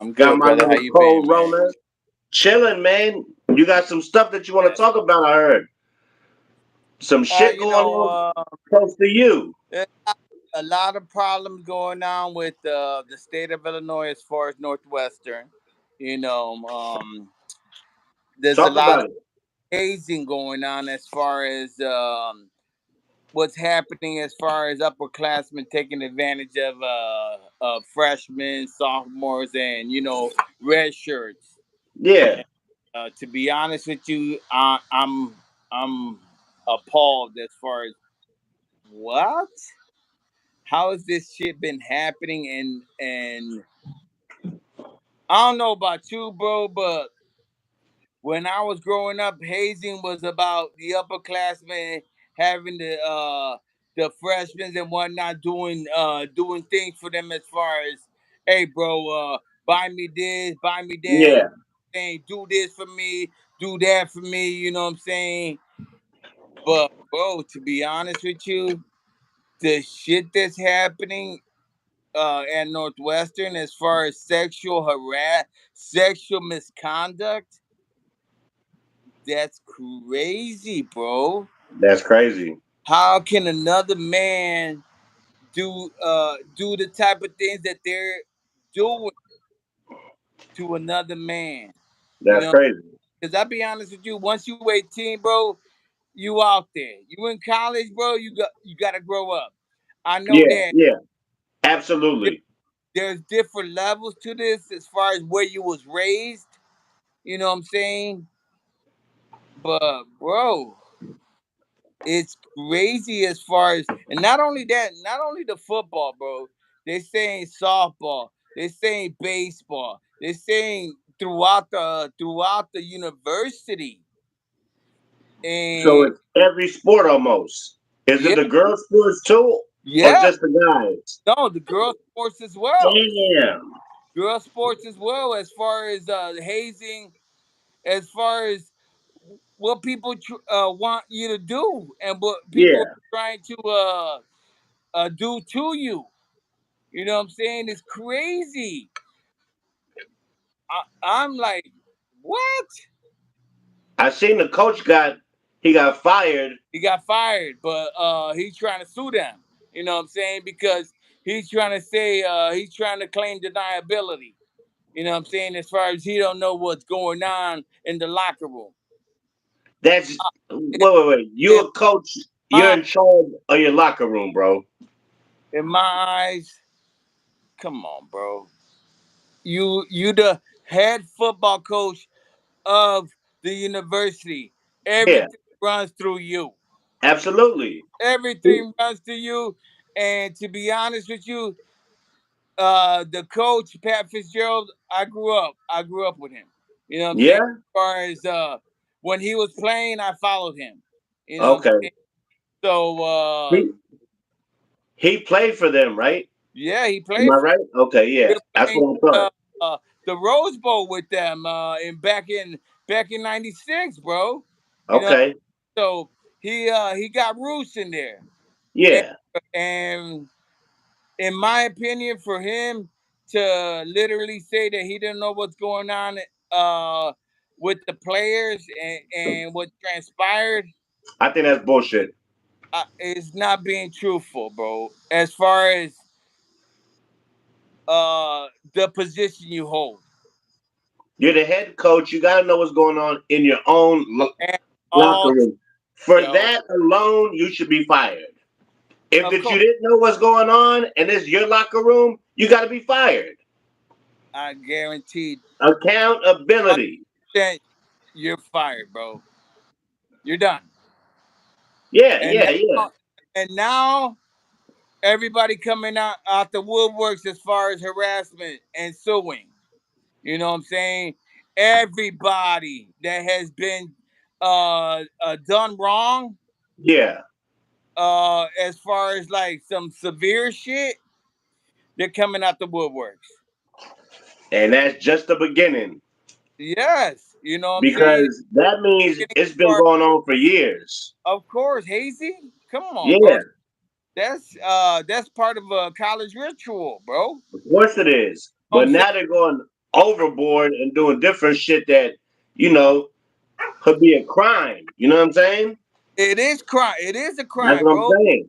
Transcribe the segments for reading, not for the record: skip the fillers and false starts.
I'm Got good, my brother. How little you been, cold man? roller. Chilling, man. You got some stuff that you want to Yes. talk about, I heard. Some Uh, shit you going know, on uh, close to you. there's a lot of problems going on with the state of Illinois as far as Northwestern. You know, there's a Talk lot about of it. hazing going on as far as what's happening as far as upperclassmen taking advantage of freshmen, sophomores, and red shirts. Yeah, To be honest with you, I'm appalled as far as what? How has this shit been happening? And I don't know about you, bro, but when I was growing up, hazing was about the upperclassmen having the freshmen and whatnot doing things for them as far as, hey, bro, buy me this, buy me that, yeah. saying do this for me, do that for me. You know what I'm saying? But bro, to be honest with you, the shit that's happening at Northwestern as far as sexual misconduct, that's crazy, bro. That's crazy. How can another man do the type of things that they're doing to another man? You That's know, crazy. because I'll be honest with you, once you 18, bro, you out there. You in college, bro, you gotta grow up. I know Yeah, that yeah. Absolutely. there's different levels to this as far as where you was raised. You know what I'm saying? But bro, it's crazy as far as, and not only that, not only the football, bro. They're saying softball. They're saying baseball. They're saying throughout the university. So And it's every sport almost. Is it yeah, the girls' sports too, or yeah, just the guys? no, the girls sports as well. Damn. Girls sports as well as far as hazing, as far as what people want you to do and what people Yeah. are trying to do to you. You know what I'm saying? It's crazy. I'm like, what? I seen the coach got fired. He got fired, but he's trying to sue them. You know what I'm saying? Because he's trying to say he's trying to claim deniability. You know what I'm saying? As far as he don't know what's going on in the locker room. That's In, wait. in You're a coach. You're my in charge of your locker room, bro. in my eyes, come on, bro. You the head football coach of the university. Yeah, Everything runs through you. absolutely. Everything runs through you. And to be honest with you, the coach Pat Fitzgerald, I grew up with him. You know what I'm saying? Yeah. As far as when he was playing, I followed him. You know what I'm Okay. saying? So He he played for them, right? yeah, he Am played I for right? Okay. Yeah. That's playing what I thought. uh, the Rose Bowl with them back in '96, bro. You know, Okay. so he got roots in there, and, Yeah. and in my opinion, for him to literally say that he didn't know what's going on uh, with the players and what transpired I think that's bullshit. is not being truthful, bro. As far as the position you hold, You're the head coach. You got to know what's going on in your own and locker all room. For yo, that alone, you should be fired. If of that you course, didn't know what's going on and it's your locker room, you got to be fired. I guaranteed Accountability. 100% you're fired, bro. You're done. Yeah, And yeah, yeah, now, and now everybody coming out the woodworks as far as harassment and suing. You know what I'm saying? Everybody that has been done wrong, yeah. as far as like some severe shit, they're coming out the woodworks. And that's just the beginning Yes, you know what I'm saying. because that means Getting it's been far- going on for years. Of course, hazy. Come on, bro. Yeah, That's part of a college ritual, bro. You know of course it is. what I'm But saying? now they're going. overboard and doing different shit that you know could be a crime. You know what I'm saying? It is crime. It is a That's crime, what I'm bro. saying.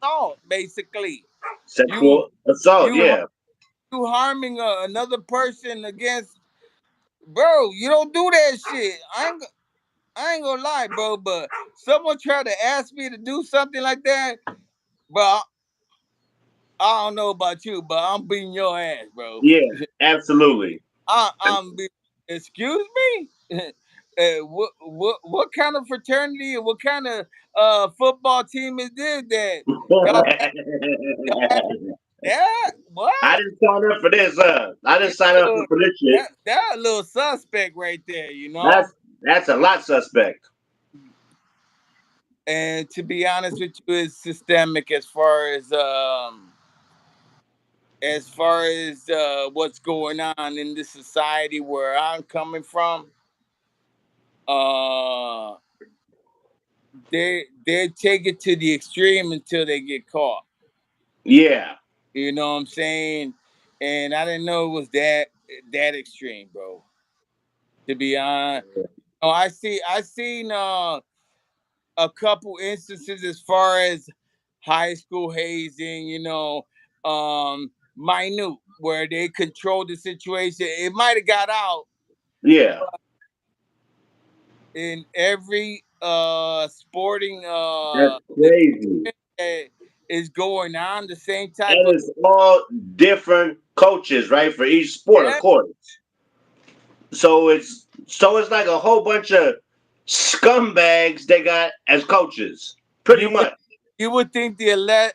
Assault, basically. You Sexual assault. you Yeah. you harming another person against, bro. You don't do that shit. I ain't gonna lie, bro. But someone tried to ask me to do something like that, but I don't know about you, but I'm beating your ass, bro. Yeah. Absolutely. I'm be, excuse me. What kind of fraternity and what kind of football team is this that y'all y'all have that? What? I didn't sign up for this. I didn't sign up Look, for this shit. that a little suspect right there, you That's know. that's a lot suspect. And to be honest with you, it's systemic as far as what's going on in this society where I'm coming from. Uh, they take it to the extreme until they get caught. Yeah. You know what I'm saying? And I didn't know it was that extreme, bro. To be honest, oh, I seen a couple instances as far as high school hazing. Minute where they controlled the situation. It might have got out Yeah. in every sporting That's event crazy. that is going on. The same type And of, it's all different coaches, right? For each sport, of yeah. course. So it's like a whole bunch of scumbags they got as coaches. Pretty You would much. you would think the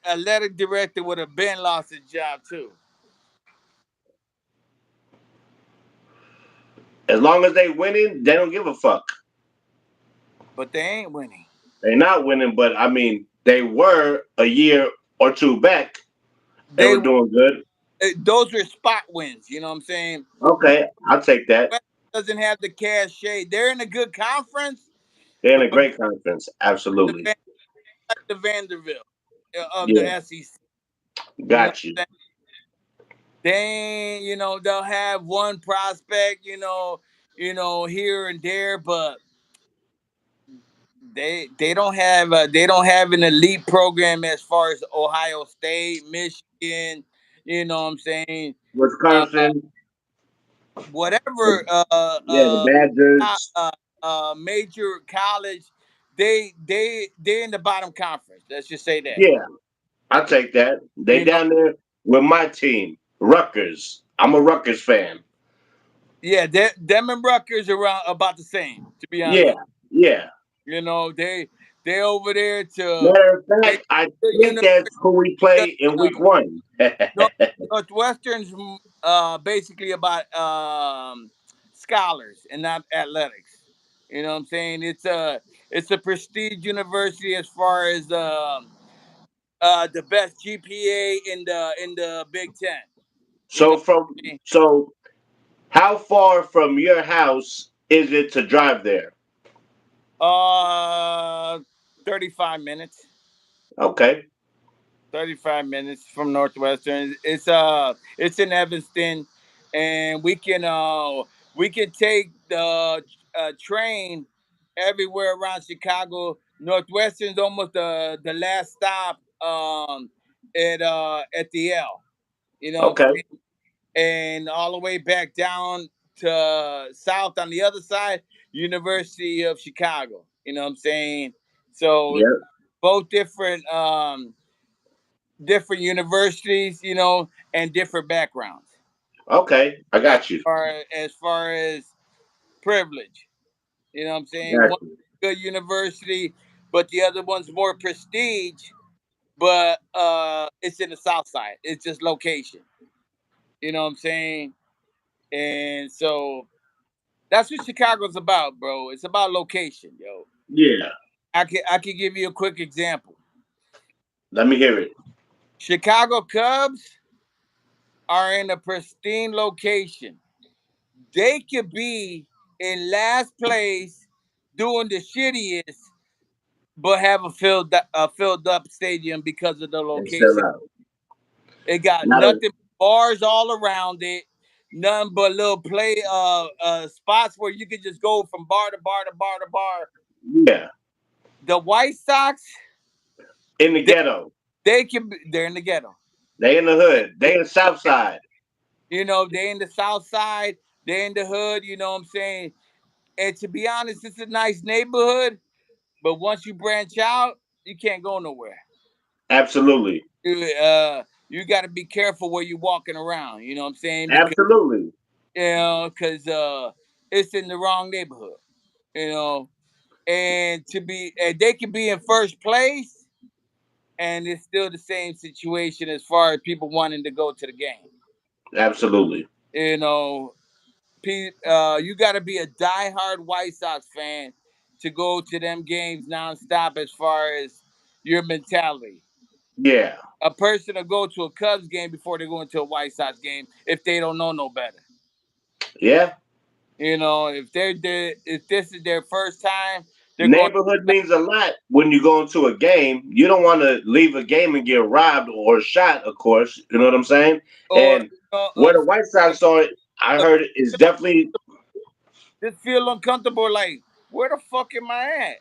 athletic director would have been lost his job too, As long as they winning, they don't give a fuck. but they ain't winning. They're not winning, but I mean, they were a year or two back. They They were doing good. those were spot wins. You know what I'm saying? Okay, I'll take that. West doesn't have the cachet. They're in a good conference, They're in but a great conference. the Absolutely. Van- like the Vanderbilt of the Yeah, SEC. You know got what you. I'm saying? They'll have one prospect, here and there, but they don't have an elite program as far as Ohio State, Michigan. You know what I'm saying? Uh, Wisconsin. Whatever Yeah, the uh, Badgers. uh, major college, they're in the bottom conference. Let's just say that. Yeah, I'll take that. They You know, down there with my team, Rutgers. I'm a Rutgers fan. yeah, them and Rutgers are around about the same. To be honest Yeah, with yeah. you, they over there to Matter of make fact, I the think that's who we play in uh, week one. North, Northwestern's basically about scholars and not athletics. You know what I'm saying? It's a prestige university as far as the best GPA in the Big Ten. You know so from what I mean? so how far from your house is it to drive there? 35 minutes. Okay. 35 minutes from Northwestern. It's in Evanston, and we can take the train everywhere around Chicago. Northwestern's almost the last stop at the L. You know what I'm Okay. saying? And all the way back down to south on the other side, University of Chicago. You know what I'm saying? So Yeah. both different universities, and different backgrounds. Okay. I As got you. far as privilege, you know what I'm saying? Got One you. good university, but the other one's more prestige, but it's in the South Side. It's just location. You know what I'm saying? And so that's what Chicago's about, bro. It's about location, yo. Yeah. I can give you a quick example. Let me hear it. Chicago Cubs are in a pristine location. They could be in last place doing the shittiest, but have a filled up stadium because of the And sell location. out. It got Not a nothing but bars all around it. nothing but little play spots where you can just go from bar to bar to bar to bar. Yeah, The White Sox, in the they, ghetto. they're in the ghetto. They in the hood. They in the South Side. They in the South Side, they in the hood. You know what I'm saying? And to be honest, it's a nice neighborhood. But once you branch out, you can't go nowhere. Absolutely. You got to be careful where you're walking around. You know what I'm saying? Because Absolutely. it's in the wrong neighborhood. You know, and they can be in first place, and it's still the same situation as far as people wanting to go to the game. Absolutely. You know, you got to be a diehard White Sox fan to go to them games nonstop. As far as your mentality, Yeah. a person will go to a Cubs game before they go into a White Sox game if they don't know no better. Yeah. If this is their first time, they're going. Neighborhood means a lot when you go into a game. You don't want to leave a game and get robbed or shot, of course. You know what I'm saying? Or And where the White Sox are, I heard is definitely, just feel uncomfortable. Like, where the fuck am I at?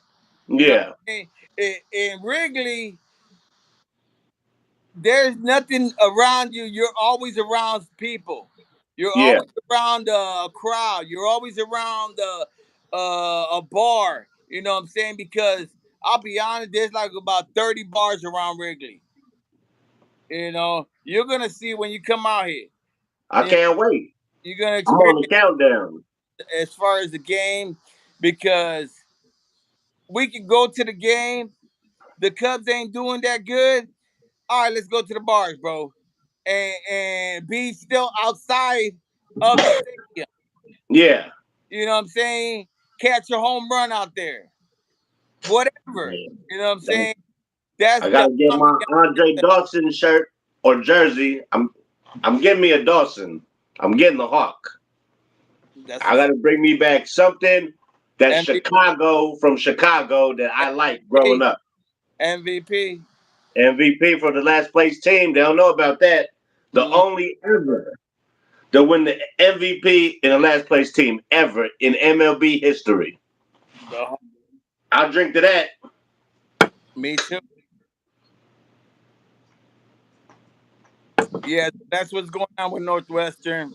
You know, yeah, what I mean? In Wrigley, there's nothing around you. You're always around people. You're yeah, always around a crowd. You're always around a bar. You know what I'm saying? Because I'll be honest, there's like about 30 bars around Wrigley. You're gonna see when you come out here. I You know, can't wait. you're gonna I'm on the experience countdown. as far as the game because we can go to the game. The Cubs ain't doing that good. All right, let's go to the bars, bro, and be still outside of the stadium. Yeah. You know what I'm saying? Catch a home run out there, whatever. You know what I'm Man, saying? That's I the gotta get my ambiance. Andre Dawson shirt or jersey. I'm getting me a Dawson. I'm getting the Hawk. That's I what's gotta bring me back something that's MVP. Chicago from Chicago that I like growing up. MVP. MVP for the last place team. They don't know about that. The Mm, only ever to win the MVP in the last place team ever in MLB history. the- I'll drink to that. me too. Yeah, that's what's going on with Northwestern.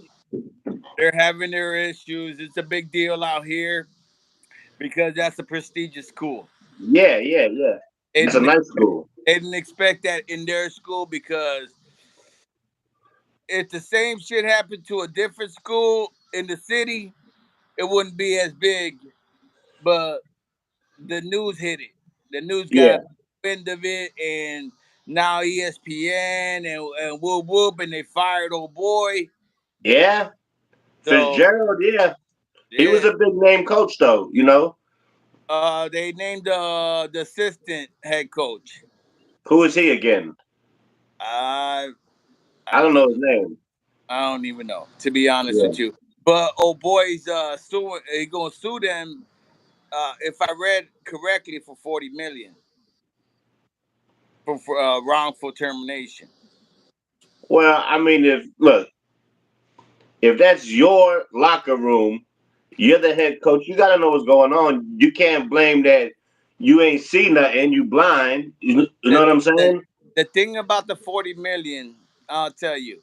They're having their issues. It's a big deal out here because that's a prestigious school. Yeah, yeah, yeah. They It's a didn't, nice school. they didn't expect that in their school because if the same shit happened to a different school in the city, it wouldn't be as big. But the news hit it. The news got Yeah, wind of it, and now ESPN and whoop whoop, and they fired old boy. yeah. So Fitzgerald, yeah. He was yeah, a big name coach, though. You know they named the assistant head coach. who is he again? I I I don't don't know even his name. know, to be honest Yeah. with you. But old boy's suing. He gonna sue them. If I read correctly, for 40 million for wrongful termination. Well, I mean, if that's your locker room, you're the head coach. You got to know what's going on. You can't blame that you ain't see nothing. You blind. You know The, what I'm the saying? the thing about the 40 million, I'll tell you,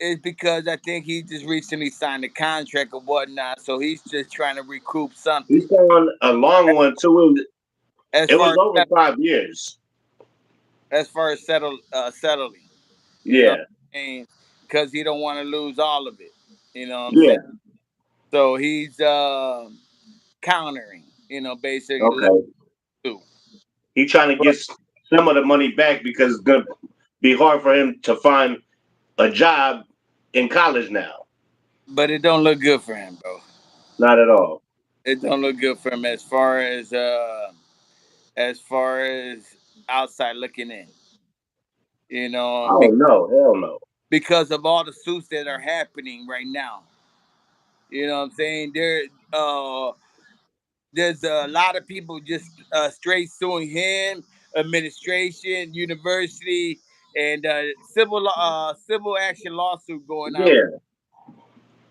is because I think he just recently signed a contract or whatnot, so he's just trying to recoup something. He's on a long one too. As It was far over 5 years. as far as settling, you know, Yeah. because he don't want to lose all of it. You know what I'm saying? Yeah. So he's countering. Basically, Okay. too. He's trying to But get some of the money back because it's gonna be hard for him to find a job in college now. but it don't look good for him, bro. Not at all. It don't look good for him as far as outside looking in. Oh no, hell no. Because of all the suits that are happening right now. You know what I'm saying? There's a lot of people just straight suing him, administration, university, and civil action lawsuit going on. Yeah.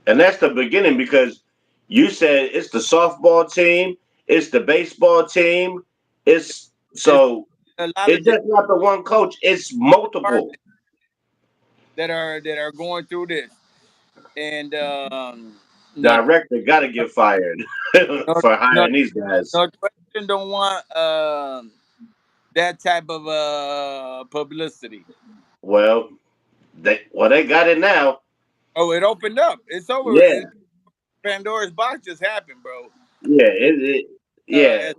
And that's the beginning because you said it's the softball team, it's the baseball team, it's It's so a lot it's of different just not the one coach, it's multiple. departments that are going through this, and no, Director got to get fired no, for no, hiring these guys. Northwestern don't want that type of publicity. Well, they got it now. Oh, it opened up. It's over. Yeah, Pandora's box just happened, bro. yeah, yeah.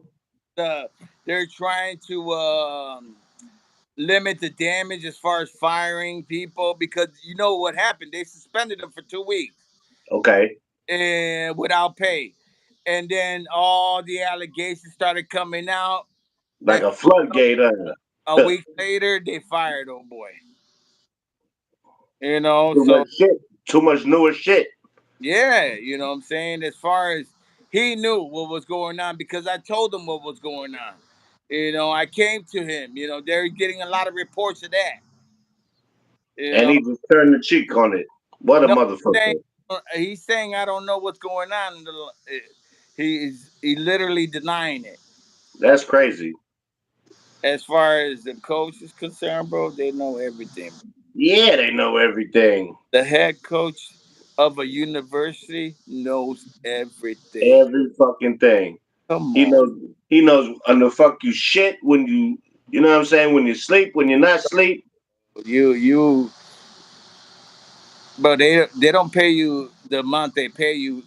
It's, they're trying to limit the damage as far as firing people because you know what happened. They suspended them for 2 weeks Okay, and without pay, and then all the allegations started coming out. like Next a floodgate. a week later, they fired old boy. You know, Too so much shit. Too much newer shit. yeah, you know what I'm saying? As far as he knew what was going on because I told him what was going on. You know, I came to him. You know, they're getting a lot of reports of that. You And know, he just turned the cheek on it. What a no saying motherfucker. he's saying I don't know what's going on. He literally denying it. That's crazy. As far as the coach is concerned, bro, they know everything. Yeah, they know everything. The head coach of a university knows everything. Every fucking thing. Come He on, knows he knows when the fuck you shit when you know what I'm saying, when you sleep, when you're not sleep. you but they don't pay you the amount they pay you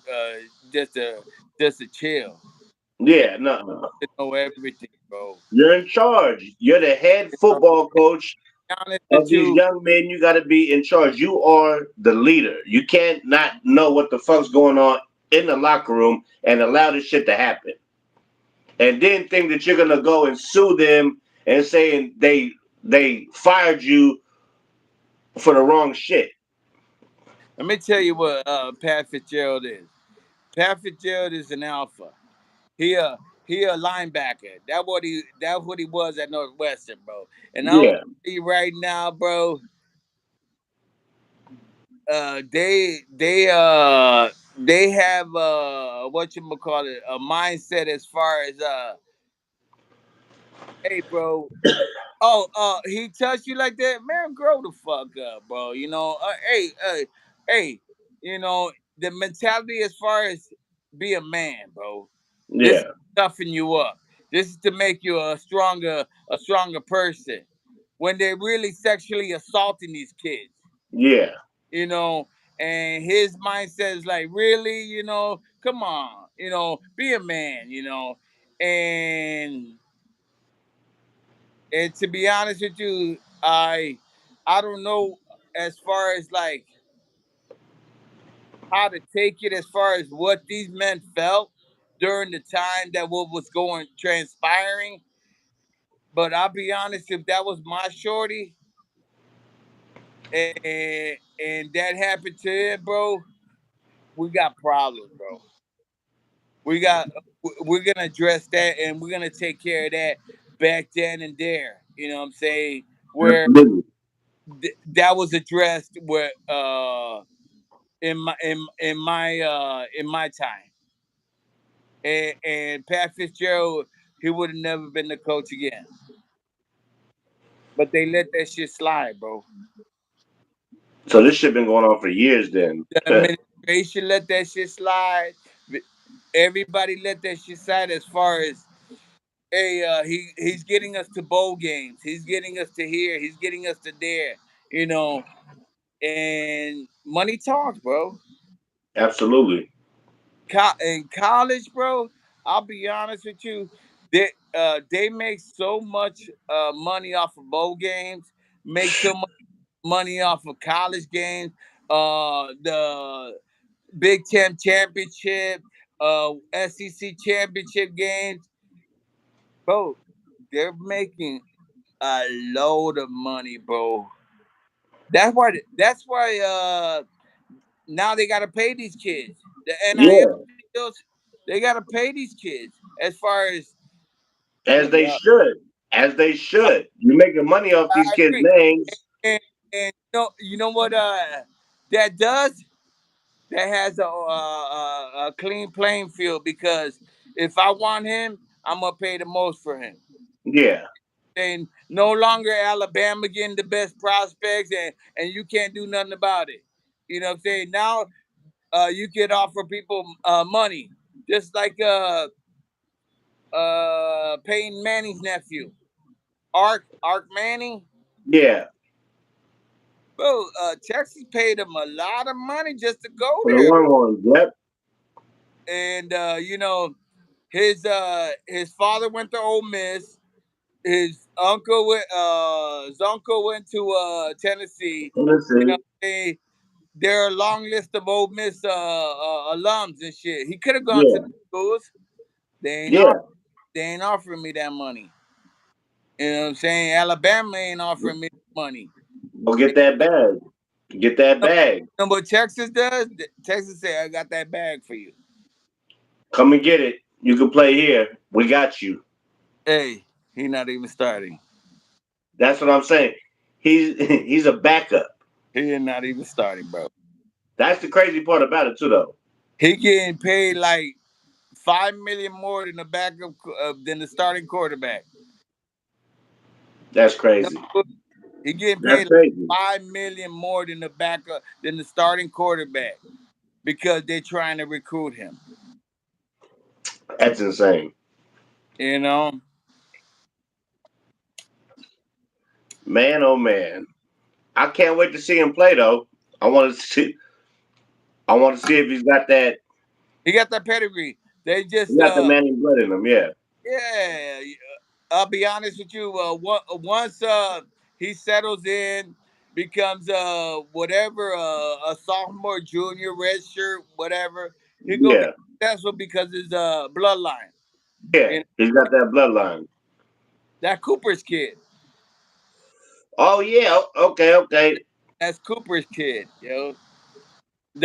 just to just to chill. They Yeah, no. want to know everything, bro. You're in charge. You're the head You know, football coach be honest of with these you, young men. You gotta be in charge. You are the leader. You can't not know what the fuck's going on in the locker room and allow this shit to happen. And then think that you're gonna go and sue them and saying they fired you for the wrong shit. let me tell you what Pat Fitzgerald is. Pat Fitzgerald is an alpha. He a he a linebacker. That's what he was at Northwestern, bro. And I'm Yeah, telling you right now, bro. They have what you call it a mindset as far as hey, bro. Oh, he touched you like that, man. Grow the fuck up, bro. You know, hey. You know the mentality as far as be a man, bro. This is yeah, toughen you up. This is to make you a stronger person. When they're really sexually assaulting these kids, yeah. you know, and his mindset is like, really, you know, come on, you know, be a man, you know, and and to be honest with you, I don't know as far as like how to take it as far as what these men felt during the time that what was going transpiring. But I'll be honest, if that was my shorty and that happened to him, bro, we got problems, bro. We got we're gonna address that and we're gonna take care of that back then and there. You know what I'm saying? Where Absolutely. that was addressed where in my time. And Pat Fitzgerald, he would have never been the coach again. But they let that shit slide, bro. So this shit been going on for years then. The administration let that shit slide. Everybody let that shit slide as far as hey, he's getting us to bowl games. He's getting us to here. He's getting us to there. You know, and money talks, bro. Absolutely. In college, bro, I'll be honest with you, they make so much money off of bowl games, make so much money off of college games, the Big Ten championship, SEC championship games, bro. They're making a load of money, bro. That's why now they gotta pay these kids. The NIL Yeah. deals, they gotta pay these kids as far as As they uh, should. As they should. You're making money off these I kids' agree. names. And you know what that does? that has a clean playing field because if I want him, I'm gonna pay the most for him. Yeah, And no longer Alabama getting the best prospects and you can't do nothing about it. You know what I'm saying? Now you could offer people money. Just like Peyton Manning's nephew. Ark Manning. yeah. Bro, Texas paid him a lot of money just to go For the there. Longhorns, yep. And his father went to Ole Miss. His uncle went to Tennessee. Let's You know, see. there are a long list of Ole Miss alums and shit. He could have gone to the Yeah, schools. They ain't off, yeah. they ain't offering me that money. You know what I'm saying? Alabama ain't offering me money. Go get that bag. Get that You bag. know what Texas does? Texas say, I got that bag for you. Come and get it. You can play here. We got you. Hey, he not even starting. That's what I'm saying. He's a backup. He is not even starting, bro. That's the crazy part about it too, though. He getting paid like 5 million more than the backup than the starting quarterback. That's No, crazy. he getting That's paid crazy. 5 million more than the backup than the starting quarterback because they're trying to recruit him. That's insane. You know, Man, oh man. I can't wait to see him play though. I want to see. I want to see if he's got that. he got that pedigree. They He just got the Manning blood in him. Yeah. yeah. I'll be honest with you. Once he settles in, becomes whatever a sophomore, junior, red shirt, whatever, he gonna be Yeah. successful because his bloodline. Yeah. You know, He's got that bloodline. that Cooper's kid. Oh yeah. Okay. Okay. That's Cooper's kid. The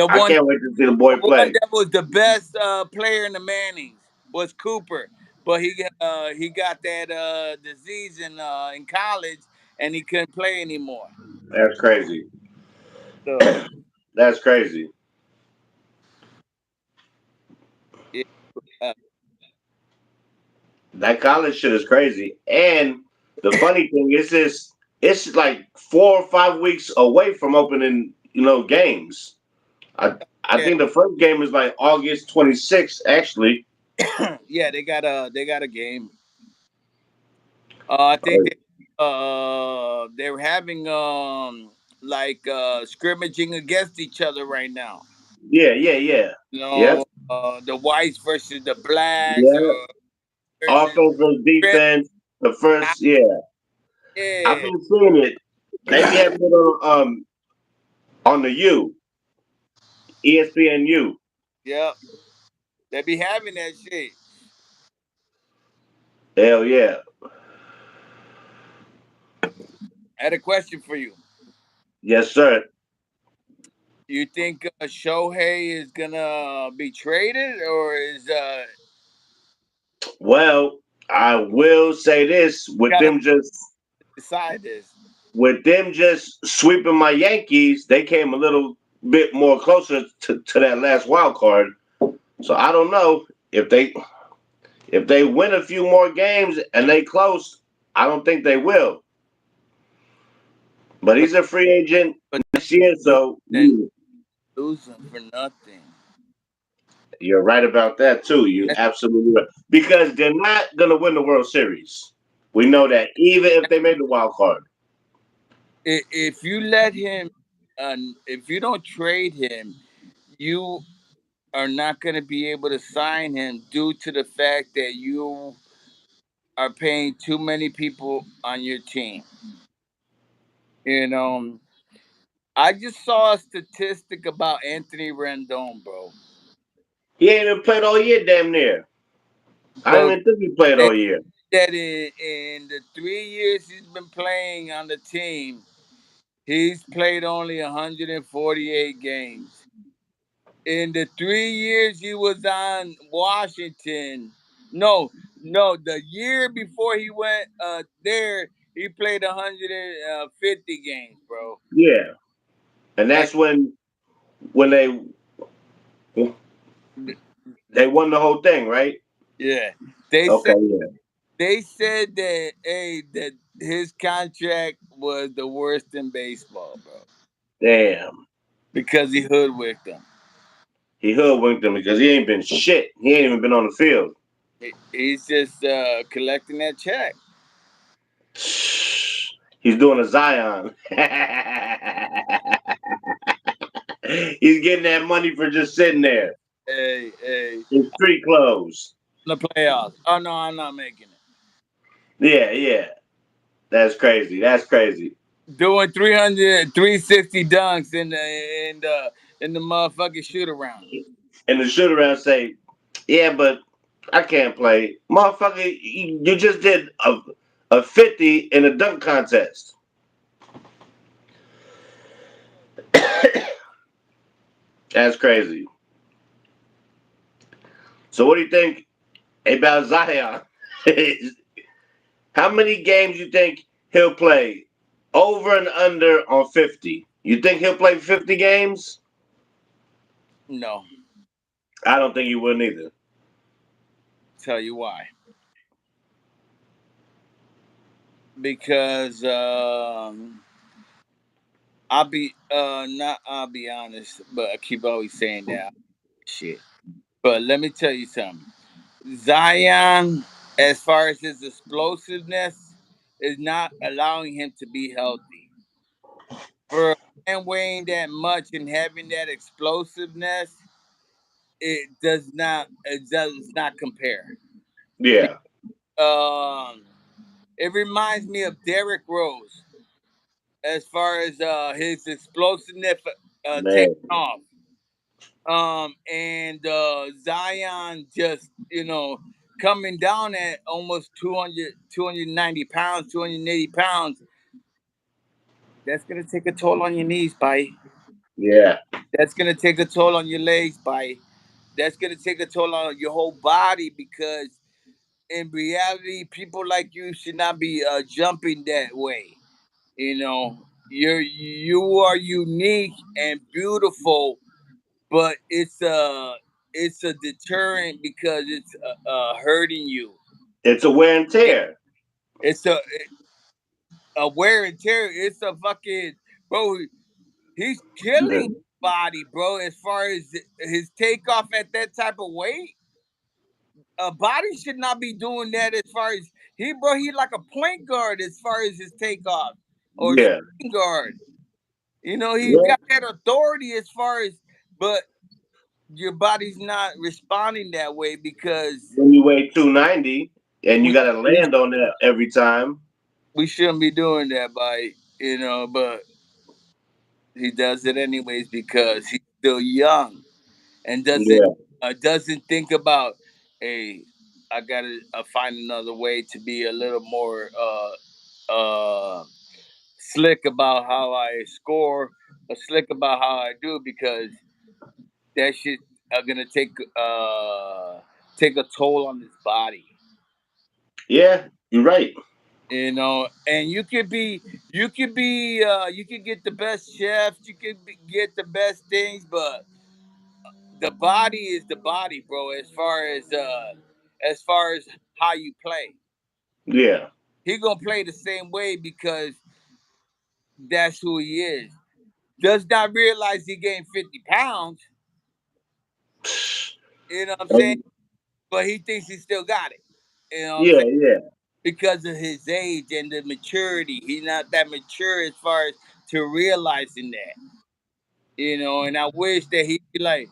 I one, can't wait to see the boy the one play. that was the best player in the Mannings was Cooper, but he got that disease in college and he couldn't play anymore. That's crazy. So That's crazy. yeah, uh, That college shit is crazy. And the funny thing is this: it's like 4 or 5 weeks away from opening. Games. I yeah, think the first game is like August 26th. Actually. yeah. They got a game. I think Oh, they're having like scrimmaging against each other right now. yeah. Yeah. Yeah. Yep. The whites versus the blacks Yeah. or versus Offense versus Chris. defense. The first. Yeah. I've Yeah, been seeing it. They be having it on the U, ESPNU. yep. They be having that shit. Hell yeah. I had a question for you. Yes, sir. You think Shohei is gonna be traded, or is Well, I will say this: gotta decide this? with them just sweeping my Yankees, they came a little bit more closer to that last wild card. So I don't know if they win a few more games and they close. I don't think they will. But But he's a free agent but next year, so then losing for nothing. you're right about that too. You That's- absolutely right. Because they're not gonna win the World Series. We know that, even if they made the wild card. If you let him, if you don't trade him, you are not going to be able to sign him due to the fact that you are paying too many people on your team. You know, I just saw a statistic about Anthony Rendon, bro. He ain't even played all year, damn near. I don't Bro, even think he played they all year. that in the 3 years he's been playing on the team, he's played only 148 games. In the 3 years he was on Washington, no, the year before he went there, he played 150 games, bro. Yeah, and And that's when they They won the whole thing, right? Yeah, they Okay, said yeah. that that his contract was the worst in baseball, bro, Damn. because he hoodwinked them. He hoodwinked him because he ain't been shit. He ain't even been on the field. He's just collecting that check. He's doing a Zion. He's getting that money for just sitting there Hey, in street clothes. the playoffs. Oh no, I'm not making it. Yeah, yeah. That's crazy. That's crazy. Doing 300, 360 dunks in the motherfucking shoot around. And the shoot around say, yeah, but I can't play. Motherfucker, you just did a 50 in a dunk contest. That's crazy. So what do you think about Zion? How many games you think he'll play? Over and under on 50. You think he'll play 50 games? No, I don't think he will neither. tell you why. Because I'll be honest, but I keep always saying that shit. But let me tell you something. Zion, as far as his explosiveness, is not allowing him to be healthy. For a man weighing that much and having that explosiveness, it does not compare. Yeah, Um, it reminds me of Derrick Rose as far as his explosiveness taking man. off. And Zion just, coming down at almost 200, 290 pounds, 280 pounds. That's going to take a toll on your knees, buddy. Yeah. That's going to take a toll on your legs, buddy. That's going to take a toll on your whole body because in reality, people like you should not be jumping that way. You are unique and beautiful, but it's a deterrent because it's hurting you. It's a wear and tear. It's a wear and tear. It's a fucking bro. He's killing his body, bro. As far as his takeoff at that type of weight, a body should not be doing that. As far as he like a point guard as far as his takeoff or Yeah. shooting guard. He's Yeah. got that authority as far as, but your body's not responding that way because When you weigh 290 and you we got to we, land on that every time. we shouldn't be doing that but he does it anyways because he's still young and Yeah. doesn't think about, hey, I gotta find another way to be a little more slick about how I score or slick about how I do because that shit are gonna take a toll on his body. Yeah. You're right. And you could get the best chefs, get the best things, but the body is the body, bro. As far as how you play, Yeah. he gonna play the same way because that's who he is. Does not realize he gained 50 pounds. You know what I'm saying? Um, But he thinks he still got it. You know what I'm yeah. saying? Yeah. Because of his age and the maturity, he's not that mature as far as to realizing that. And I wish that he'd be like,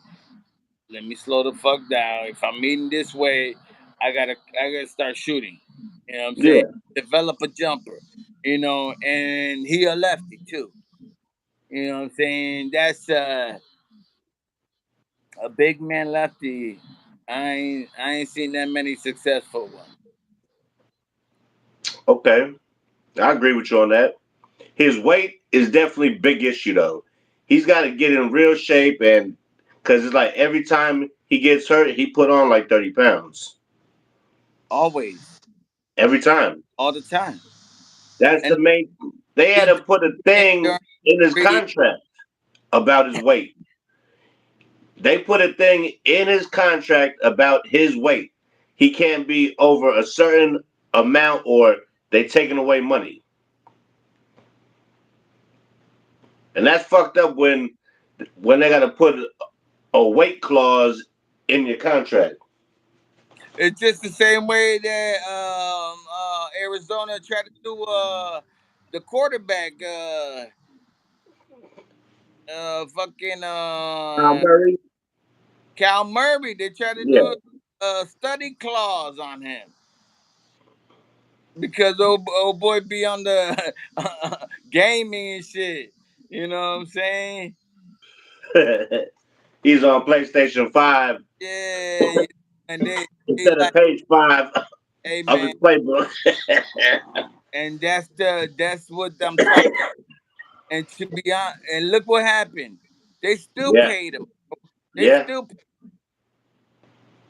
let me slow the fuck down. If I'm eating this way, I gotta start shooting. You know what I'm saying? Yeah. Develop a jumper. And he a lefty too. You know what I'm saying? That's a big man lefty. I ain't seen that many successful ones. Okay. I agree with you on that. His weight is definitely a big issue though. He's got to get in real shape and because it's like every time he gets hurt, he put on like 30 pounds Always, every time. all the time. That's And the main. They had he to put a thing during in his injury, contract about his weight. They put a thing in his contract about his weight. He can't be over a certain amount, or they taking away money, and that's fucked up when they got to put a weight clause in your contract. It's just the same way that Arizona tried to do the quarterback fucking Murray? Cal Murray. They tried to Yeah. do a study clause on him because old boy be on the gaming and shit. You know what I'm saying? He's on PlayStation 5 Yeah, yeah. And they instead of like, page 5 hey of his man, playbook. and that's what I'm talking. And to be honest, and look what happened. They still Yeah. paid him. They Yeah. still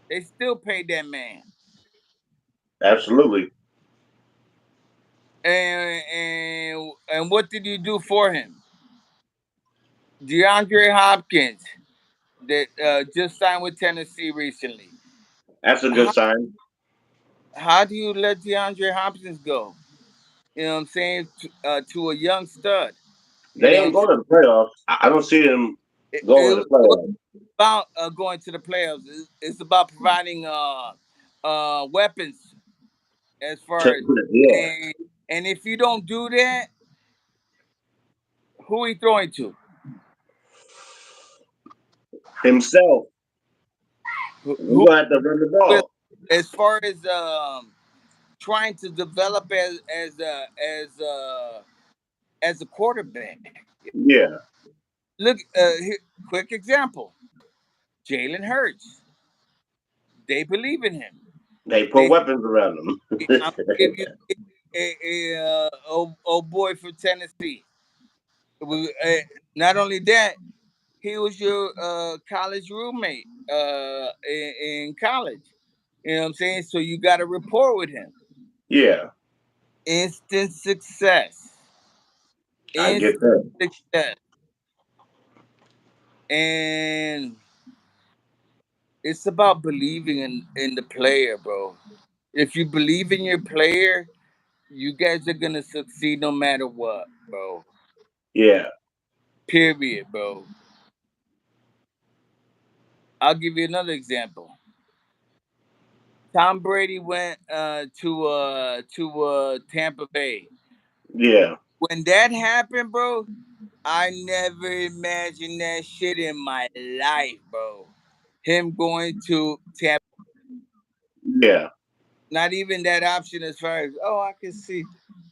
they still paid that man. Absolutely. And what did you do for him? DeAndre Hopkins that just signed with Tennessee recently. That's a good How, sign. how do you let DeAndre Hopkins go? You know what I'm saying? To a young stud. You They know what ain't I'm saying? going to the playoffs. I don't see them going to the It was playoffs. about going to the playoffs. It's about providing weapons as far as Yeah. and and if you don't do that, who are you throwing to? Himself. You Who going to have to run the will ball. as far as trying to develop as a quarterback. Yeah. Look, quick example: Jalen Hurts. They believe in him. They put They, weapons around him. I'm gonna give you old boy from Tennessee. Not only that, he was your college roommate in college. You know what I'm saying? So you got a rapport with him. Yeah. Instant success. I get Instant that. success. And it's about believing in the player, bro. If you believe in your player, you guys are gonna succeed no matter what, bro. Yeah. Period, bro. I'll give you another example. Tom Brady went to Tampa Bay. Yeah. When that happened, bro, I never imagined that shit in my life, bro. Him going to Tampa, Yeah. not even that option as far as I can see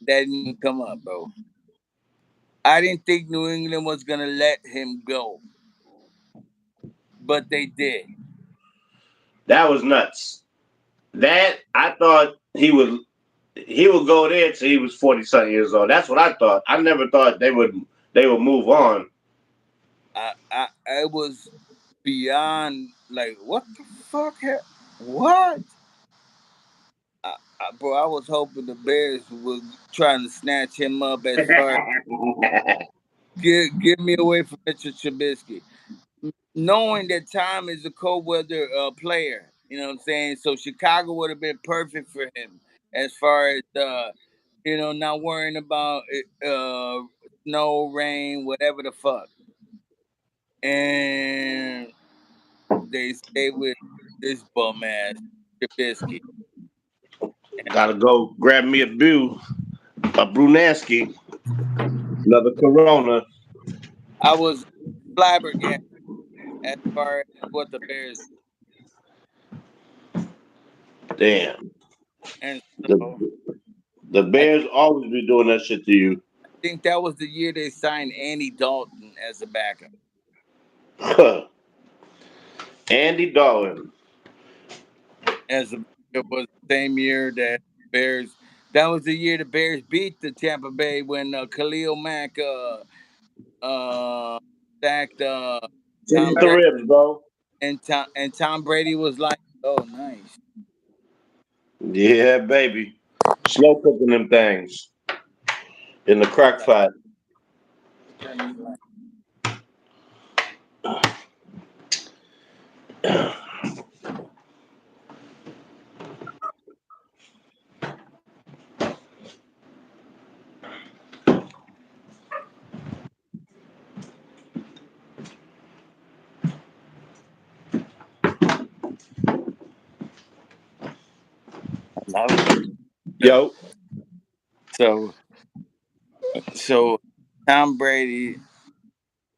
that didn't come up, bro. I didn't think New England was gonna let him go, but they did. That was nuts. That I thought he would go there till he was 40 something years old. That's what I thought. I never thought they would move on. I was beyond like what the fuck? What? Bro, I was hoping the Bears was trying to snatch him up as far as give me away from Mitchell Trubisky. Knowing that Tom is a cold weather player, you know what I'm saying? So Chicago would have been perfect for him as far as not worrying about snow, rain, whatever the fuck. And they stay with this bum ass Trubisky. Gotta go grab me a Brunaski, another Corona. I was flabbergasted as far as what the Bears Damn. and so The, the I Bears always be doing that shit to you. think that was the year they signed Andy Dalton as a backup. Andy Dalton. As a it was the same year that Bears. That was the year the Bears beat the Tampa Bay when Khalil Mack uh, sacked Send Tom us the Brady, ribs, bro. and Tom Brady was like, "Oh, nice." Yeah, baby. Slow cooking them things in the He's crack like, pot. he's like, Hello. Yeah. Yo. So so Tom Brady,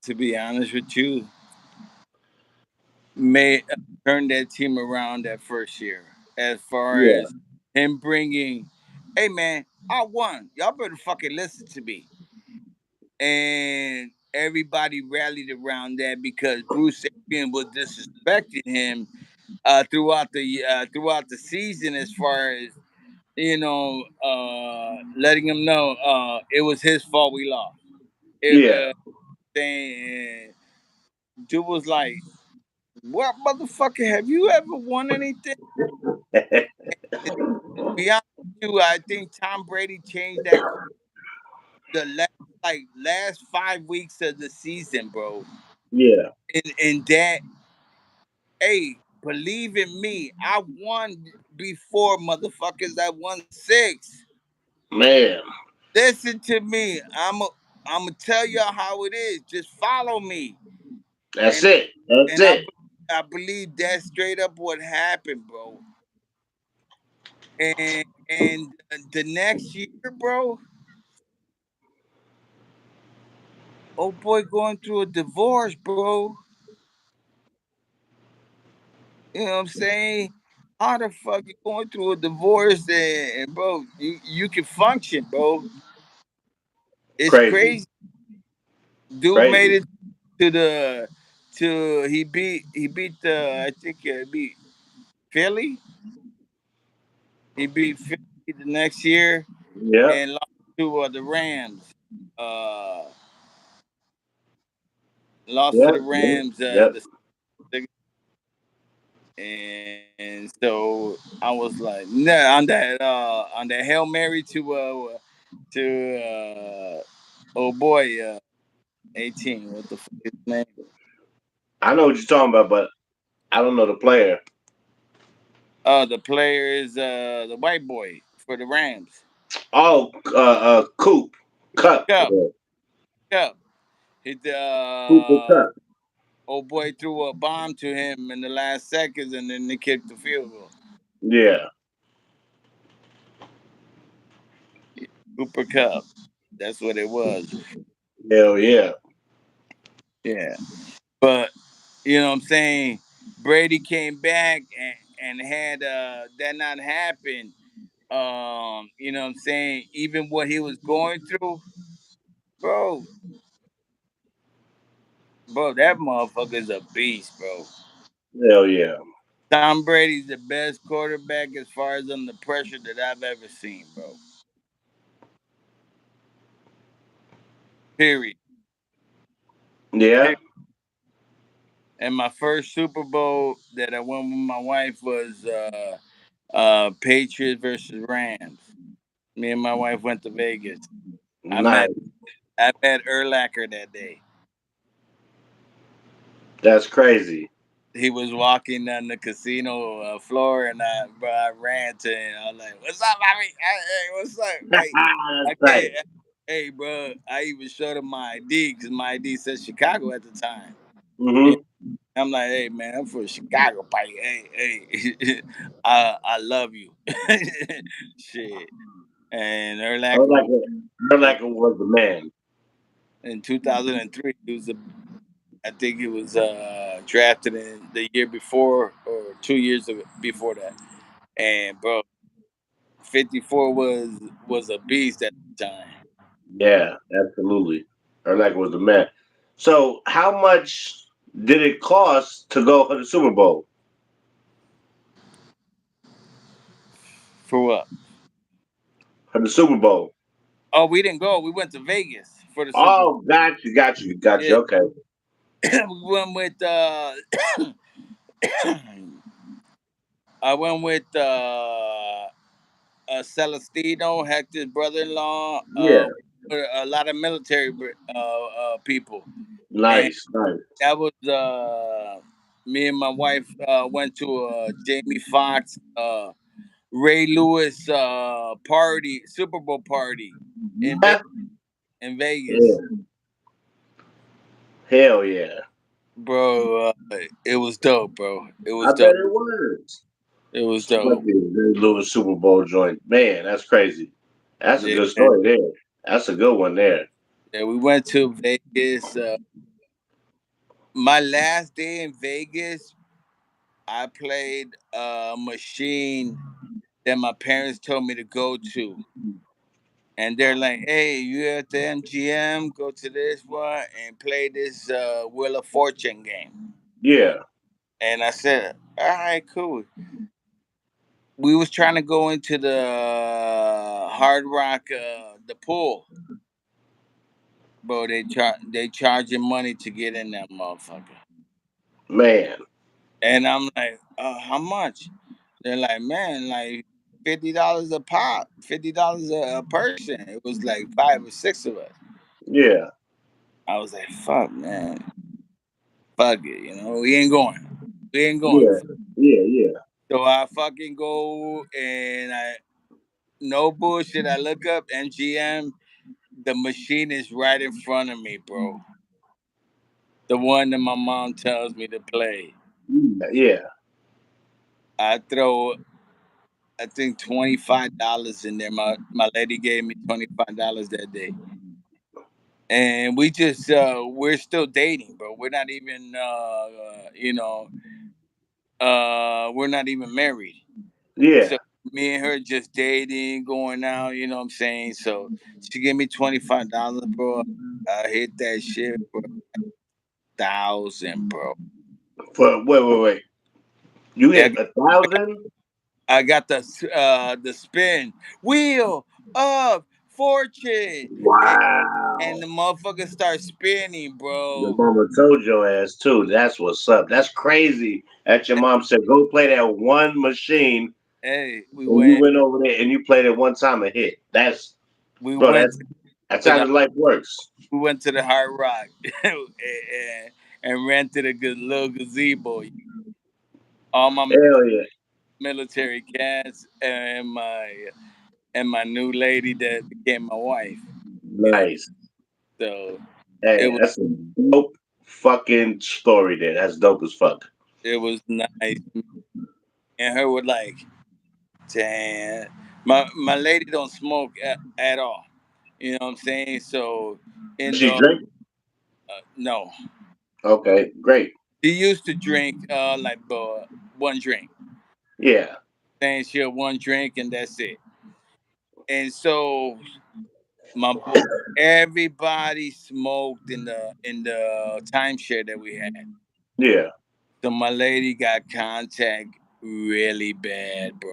to be honest with you, may turn that team around that first year. As far Yeah. as him bringing, hey man, I won. Y'all better fucking listen to me. And everybody rallied around that because Bruce Arians was disrespecting him throughout the season, as far as letting him know it was his fault we lost. It, Yeah. saying dude was like, "What motherfucker? Have you ever won anything?" And to be honest with you, I think Tom Brady changed that the last 5 weeks of the season, bro. Yeah. In that, hey, believe in me, I won before motherfuckers. I won six. Man. Listen to me. I'm gonna tell y'all how it is. Just follow me. That's And it. That's and I it. be- I believe that's straight up what happened, bro. And the next year, bro, oh boy, going through a divorce, bro. You know what I'm saying? How the fuck you going through a divorce and bro, you can function, bro. It's Crazy. crazy. Dude made Crazy. it to the to he beat the I think he beat Philly. He beat Philly the next year Yeah. and lost to the Rams. Uh, lost to Yeah. the Yeah. Rams. Yep. And so I was like, nah, on that Hail Mary to oh boy, 18. What the fuck is his name? I know what you're talking about, but I don't know the player. The player is the white boy for the Rams. Oh, Coop. Cup. Cup, Yeah. Cup. Hit Cooper Cup. old boy threw a bomb to him in the last seconds, and then they kicked the field goal. Yeah. Cooper Cup. That's what it was. Hell yeah. Yeah, but you know what I'm saying. Brady came back and had that not happen. You know what I'm saying. Even what he was going through, bro, that motherfucker's a beast, bro. Hell yeah. Tom Brady's the best quarterback as far as under pressure that I've ever seen, bro. Period. Yeah. Period. And my first Super Bowl that I went with my wife was Patriots versus Rams. Me and my wife went to Vegas. I met Nice. I met Erlacher that day. That's crazy. He was walking on the casino floor, and I ran to him. I was like, "What's up, Bobby? Hey, what's up?" Hey, That's I tight. can't. Hey, bro, I even showed him my ID because my ID said Chicago at the time. Yeah, Mm-hmm. I'm like, "Hey, man, I'm from Chicago, buddy. Hey, I love you." Shit. And Erlacher Urlacher was the man. in 2003, he was a I think he was drafted in the year before or 2 years before that. And bro, 54 was a beast at the time. Yeah, absolutely. Urlacher was the man. So, how much did it cost to go for the Super Bowl? For what? For the Super Bowl. Oh, we didn't go. We went to Vegas for the Super Bowl. Oh, got you. Yeah, Okay. we went with. I went with Celestino, Hector's brother-in-law. Yeah. A lot of military people, and Nice. that was Me and my wife went to a Jamie Foxx, Ray Lewis party, Super Bowl party in Vegas. Yeah. In Vegas, Yeah. Hell yeah. bro. It was dope, bro. It I was bet dope. it was. It was dope. Fucking little Super Bowl joint. Man, that's crazy. That's a Yeah, good story there. That's a good one there. yeah. We went to Vegas. My last day in Vegas, I played a machine that my parents told me to go to. And they're like, "Hey, you at the MGM? Go to this one and play this Wheel of Fortune game." Yeah. And I said, "All right, cool." We was trying to go into the Hard Rock, the pool, bro. They charging money to get in that motherfucker. Man. And I'm like, how much? They're like, man, like $50 a pop, $50 a person. It was like 5 or 6 of us. Yeah. I was like, fuck, man, fuck it, we ain't going, we ain't going. Yeah. Yeah. Yeah. So I fucking go and no bullshit. I look up MGM. The machine is right in front of me, bro. The one that my mom tells me to play. Yeah. I throw, I think $25 in there. My lady gave me $25 that day, and we just we're still dating, bro. We're not even we're not even married. So Yeah. me and her just dating, going out. You know what I'm saying? So she gave me $25, bro. I hit that shit for 1,000, bro. Wait. You I hit 1,000? got the spin wheel of fortune, and, Wow. and the motherfucker start spinning, Your bro. mama told your ass too. That's what's up. That's crazy that your mom said go play that one machine Hey, and you went over there and you played it one time and hit. That's we bro, went that's to how the the life works. we went to the Hard Rock and rented a good little gazebo. All my Hell yeah. military cats and my new lady that became my wife. You know, Nice. so it Hey, was that's a dope fucking story there. That's dope as fuck. it was nice. And her were like, damn, my lady don't smoke at all. You know what I'm saying? So in She the drink? no, Okay, great. she used to drink like one drink. Yeah. Saying she'll one drink and that's it. And so my boy, everybody smoked in the timeshare that we had. Yeah. So my lady got contact really bad, bro.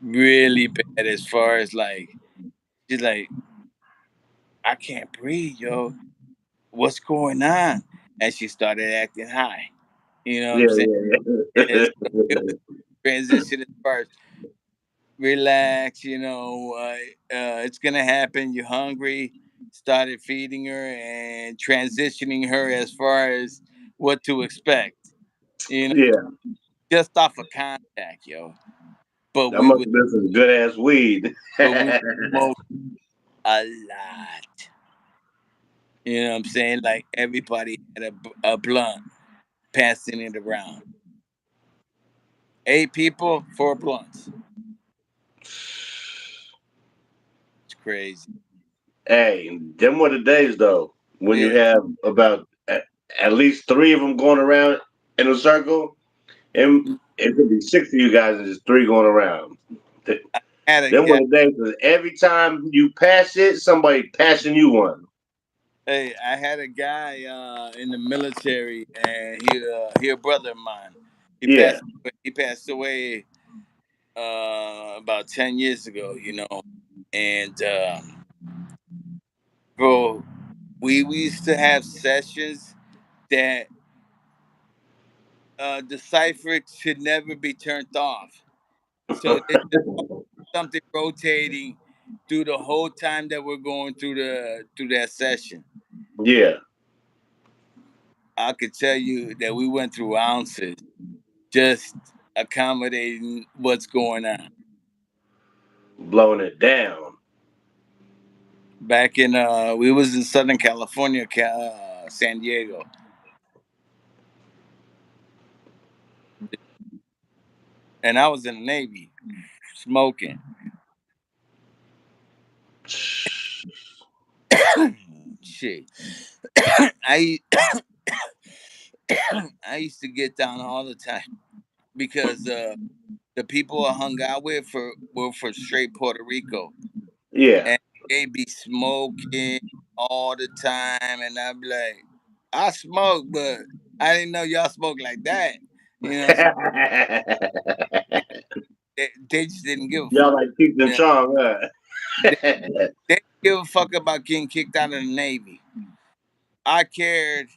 Really bad as far as like she's like, I can't breathe, yo. What's going on? And she started acting high. You know what I'm Yeah, saying? And yeah, so it was transition as far as relax, it's gonna happen. You're hungry. Started feeding her and transitioning her as far as what to expect. You know, yeah. just off of contact, yo. But That we must would, have been some good ass weed. but we smoked a lot. You know what I'm saying? Like everybody had a blunt, passing it around. 8 people, 4 blunts. It's crazy. Hey, them were the days though when you Yeah, have about at least three of them going around in a circle, and it could be six of you guys and just three going around. Th- I had a Them were guy. the days 'cause every time you pass it, somebody passing you one. Hey, I had a guy in the military, and he a brother of mine. He Yeah, passed. He passed away about 10 years ago. And bro, we used to have sessions that the cipher should never be turned off. So there's just something rotating through the whole time that we're going through that session. yeah. I could tell you that we went through ounces just accommodating what's going on. Blowing it down. Back in we was in Southern California, San Diego, and I was in the Navy smoking. Shit, I I used to get down all the time because the people I hung out with were for straight Puerto Rico, Yeah. and they be smoking all the time, and I'd be like, I smoke, but I didn't know y'all smoke like that. You know, what I'm saying? They just didn't give a Y'all fuck. like keep the You know, charm, huh? they, they didn't give a fuck about getting kicked out of the Navy. I cared,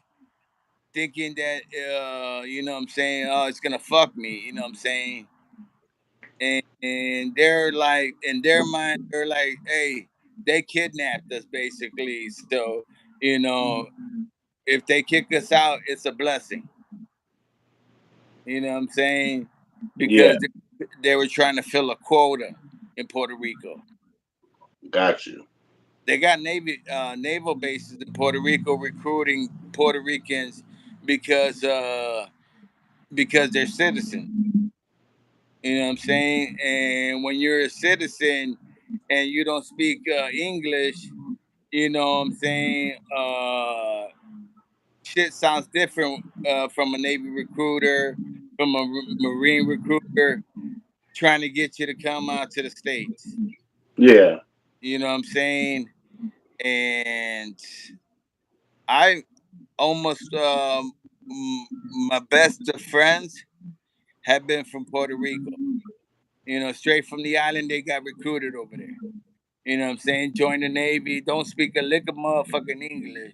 thinking that you know what I'm saying, oh, it's gonna fuck me, you know what I'm saying? And they're like, in their mind, they're like, hey, they kidnapped us basically. So, you know, if they kick us out, it's a blessing. You know what I'm saying? Yeah, Because they were trying to fill a quota in Puerto Rico. got you. They got naval bases in Puerto Rico recruiting Puerto Ricans because uh because they're citizens. You know what I'm saying? And when you're a citizen and you don't speak English, you know what I'm saying? Shit sounds different from a Navy recruiter, from a Marine recruiter trying to get you to come out to the States. Yeah, You know what I'm saying? And I almost, my best of friends have been from Puerto Rico. You know, straight from the island, they got recruited over there. You know what I'm saying? Join the Navy. Don't speak a lick of motherfucking English.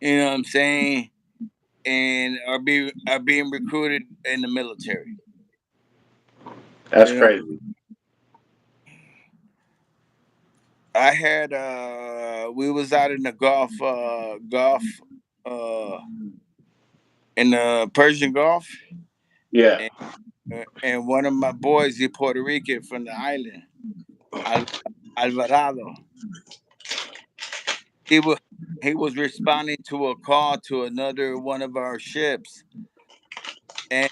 You know what I'm saying? And are being recruited in the military. that's You know, crazy. I had we was out in the Gulf uh in the Persian Gulf, Yeah. and, and one of my boys, he Puerto Rican from the island, Al- Alvarado. He was he was responding to a call to another one of our ships, and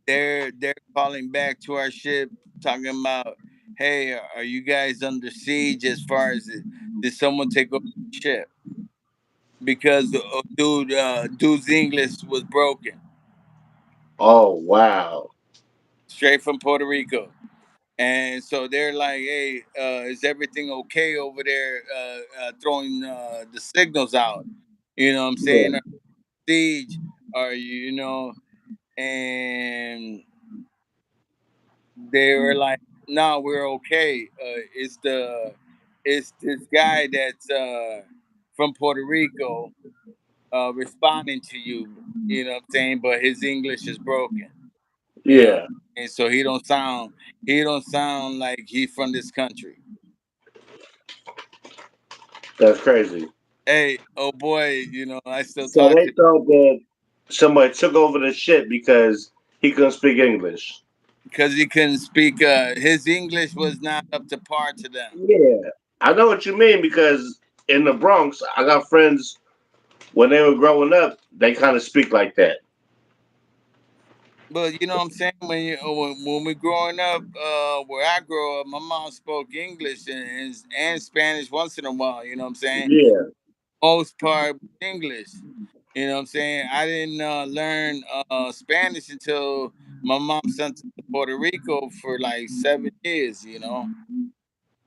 they're calling back to our ship talking about, hey, are you guys under siege? As far as did someone take over the ship? Because dude's English was broken, Oh wow. straight from Puerto Rico. And so they're like, hey, is everything okay over there? Throwing the signals out. You know what I'm saying? Yeah, Siege, are you, you know? And they were like, no, we're okay. It's this guy that's from Puerto Rico responding to you. You know what I'm saying? But his English is broken. You know, yeah, and so he don't sound like he's from this country. that's crazy. Hey, oh boy, you know, I still So talk they to thought that somebody took over the ship because he couldn't speak English. because he couldn't speak. His English was not up to par to them. Yeah, I know what you mean because in the Bronx, I got friends when they were growing up, they kind of speak like that. But you know what I'm saying? When we growing up, where I grew up, my mom spoke English and Spanish once in a while. You know what I'm saying? Yeah, Most part English. You know what I'm saying? I didn't learn Spanish until my mom sent us to Puerto Rico for like 7 years. You know,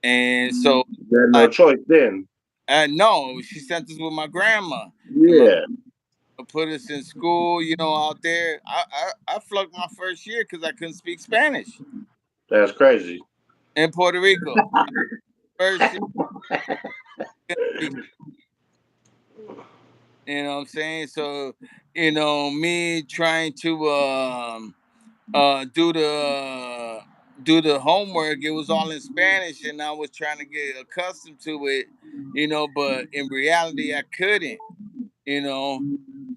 and so they had no like, choice then. no, she sent us with my grandma, and my Yeah, put us in school. You know, out there, I flunked my first year because I couldn't speak Spanish that's crazy. in Puerto Rico. First year, I couldn't speak, you know what I'm saying? So, you know, me trying to uh do the do the homework, it was all in Spanish, and I was trying to get accustomed to it, you know, but in reality I couldn't, you know.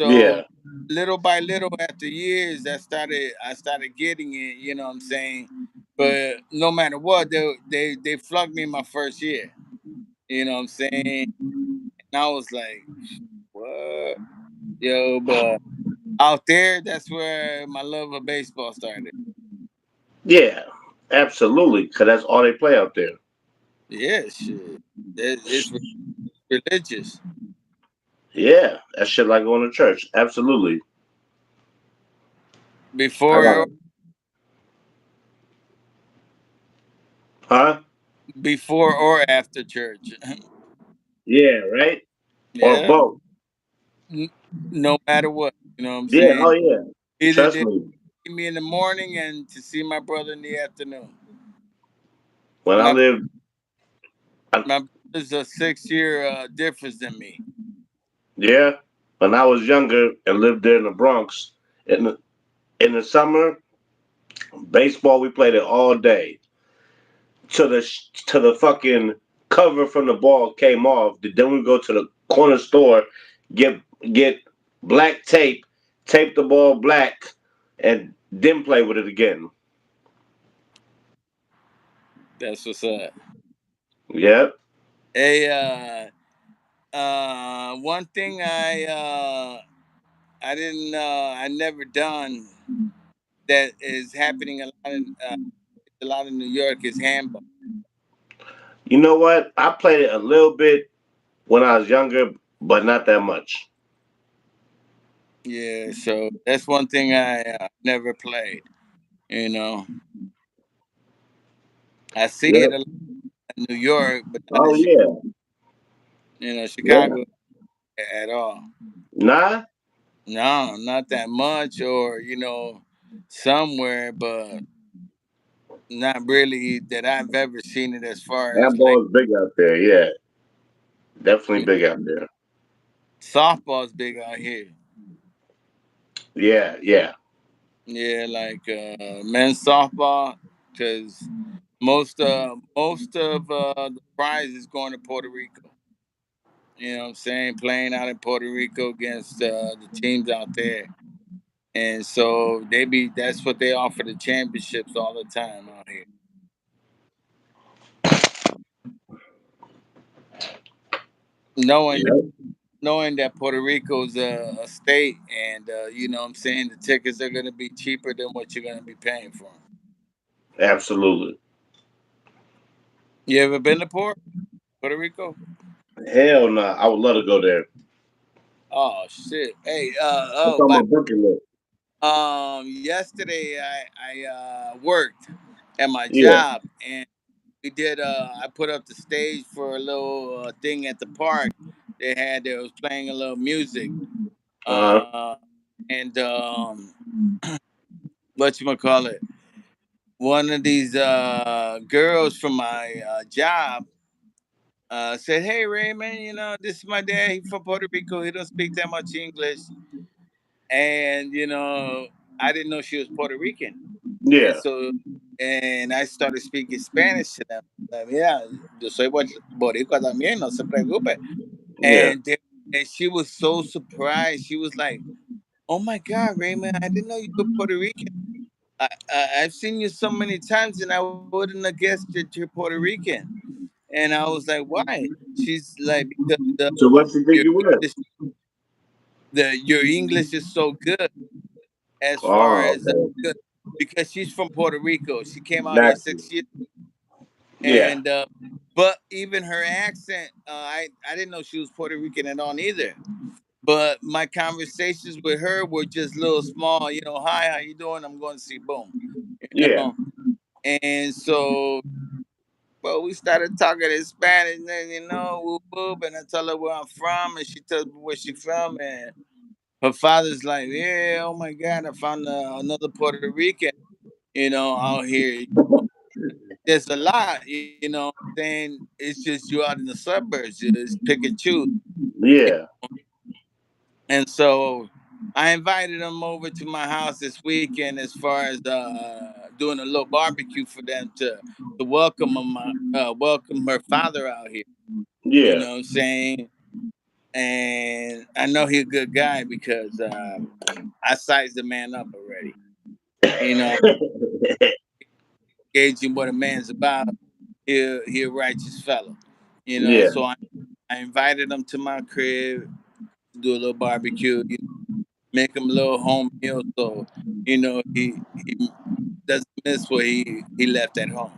So Yeah, little by little, after years, I started getting it. You know what I'm saying? But no matter what, they flunked me my first year. You know what I'm saying? And I was like, what? Yo, but out there, that's where my love of baseball started. Yeah, absolutely. Cause that's all they play out there. Yeah, shit. It's religious. Yeah, that shit like going to church. Absolutely. I got Before it. Huh? before or after church. Yeah, right. Or Yeah. both. N- No matter what. You know what I'm Yeah. saying? Oh yeah. Either Trust they me. see me in the morning and to see my brother in the afternoon. When I My lived, I, my brother's a 6 year difference than me. yeah, when I was younger and lived there in the Bronx, in the summer, baseball we played it all day to the fucking cover from the ball came off. Then we go to the corner store, get get black tape the ball black, and then play with it again. That's what's up. Yep. Hey, one thing I didn't I never done that is happening a lot in New York is handball. You know what? I played it a little bit when I was younger, but not that much. Yeah, so that's one thing I never played. You know, I see it a Yep. lot in New York, but not in Oh yeah. Yeah. Chicago at all. Nah. No, not that much, or somewhere, but not really that I've ever seen it as far That as like ball is big out there. Yeah. Definitely big out there. softball's big out here. Yeah. Yeah. Yeah, like men's softball, because most of the prize is going to Puerto Rico. You know what I'm saying? Playing out in Puerto Rico against the teams out there. And so that's what they offer the championships all the time out here. Knowing Yep. knowing that Puerto Rico's a state, and you know what I'm saying, the tickets are gonna be cheaper than what you're gonna be paying for 'em. Absolutely. You ever been to Puerto Rico? Hell no. I would love to go there. Oh shit. Hey, That's oh, on but my bucket list. yesterday I worked at my Yeah. job, and we did I put up the stage for a little thing at the park. They was playing a little music. Uh huh. Uh and what you call it? One of these girls from my job said, "Hey Raymond, this is my dad. He's from Puerto Rico. He don't speak that much English." And I didn't know she was Puerto Rican. And Yeah. so, and I started speaking Spanish to them. Yeah, yo soy boricua también, no se preocupe. Yeah. And and she was so surprised. She was like, "Oh my God, Raymond, I didn't know you were Puerto Rican. I've seen you so many times, and I wouldn't have guessed that you're Puerto Rican." And I was like, "Why?" She's like, "Because So what you think your you were? English, your English is so good." As far Oh, as okay. good, because she's from Puerto Rico. She came out here Naturally. 6 years, Yeah. and but even her accent, I didn't know she was Puerto Rican at all either. But my conversations with her were just little small. Hi, how you doing? I'm going to see boom. You Yeah. know, and so. Well, we started talking in Spanish, and then whoop whoop, and I tell her where I'm from, and she tells me where she's from, and her father's like, "Yeah, oh my God, I found another Puerto Rican, out here. There's a lot, saying it's just you out in the suburbs, you just pick and choose." Yeah. And so I invited them over to my house this weekend as far as doing a little barbecue for them to welcome them, welcome her father out here. You Yeah. know what I'm saying? and I know he's a good guy because I sized the man up already. You know, gauging what a man's about. He a righteous fellow. You know, Yeah, so I invited him to my crib to do a little barbecue. You know, make him a little home meal so he doesn't miss what he left at home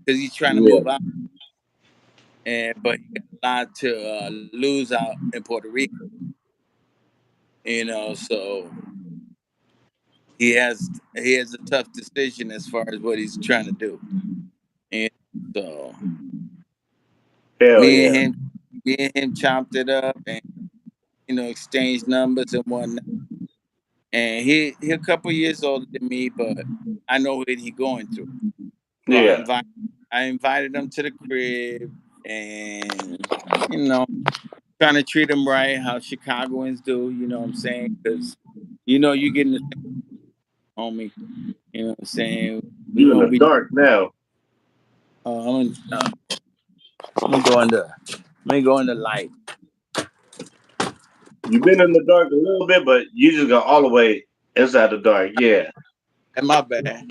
because he's trying to move yeah. out, and but he got a lot to lose out in Puerto Rico. You know, so he has a tough decision as far as what he's trying to do. And so Hell me and yeah. him, me and him chopped it up and exchanged numbers and whatnot. And he a couple years older than me, but I know what he going through. So Yeah. I invited him to the crib, and you know trying to treat him right, how Chicagoans do. You know what I'm saying? Because you getting the same, homie. You know what I'm saying? We You in gonna the be. dark now. I'm gonna go in the. Let me go in the light. You've been in the dark a little bit, but you just got all the way inside the dark. Yeah. And my bad.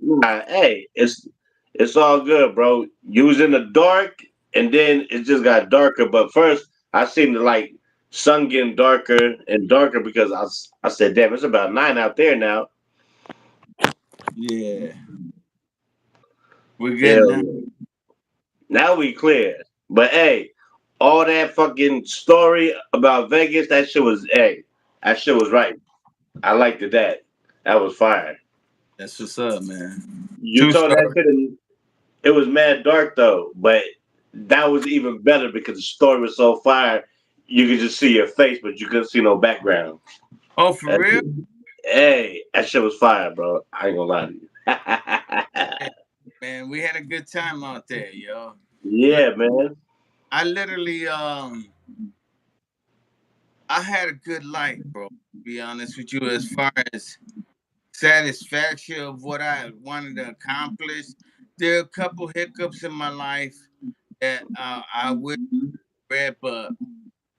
Nah, hey, it's all good, bro. You was in the dark, and then it just got darker. But first, I seen the like sun getting darker and darker because I said, damn, it's about 9 out there now. Yeah, we're good Hell now. yeah. Now we clear. But hey, all that fucking story about Vegas, that shit was right. I liked it that. That was fire. That's what's up, man. You True told that story. shit and it was mad dark though, but that was even better because the story was so fire. You could just see your face, but you couldn't see no background. Oh, for That real? hey, that shit was fire, bro. I ain't gonna lie to you. Yeah, man, we had a good time out there, yo. Man, Yeah, man. I literally I had a good life, bro. To be honest with you, as far as satisfaction of what I wanted to accomplish. There are a couple hiccups in my life that I wish I read, but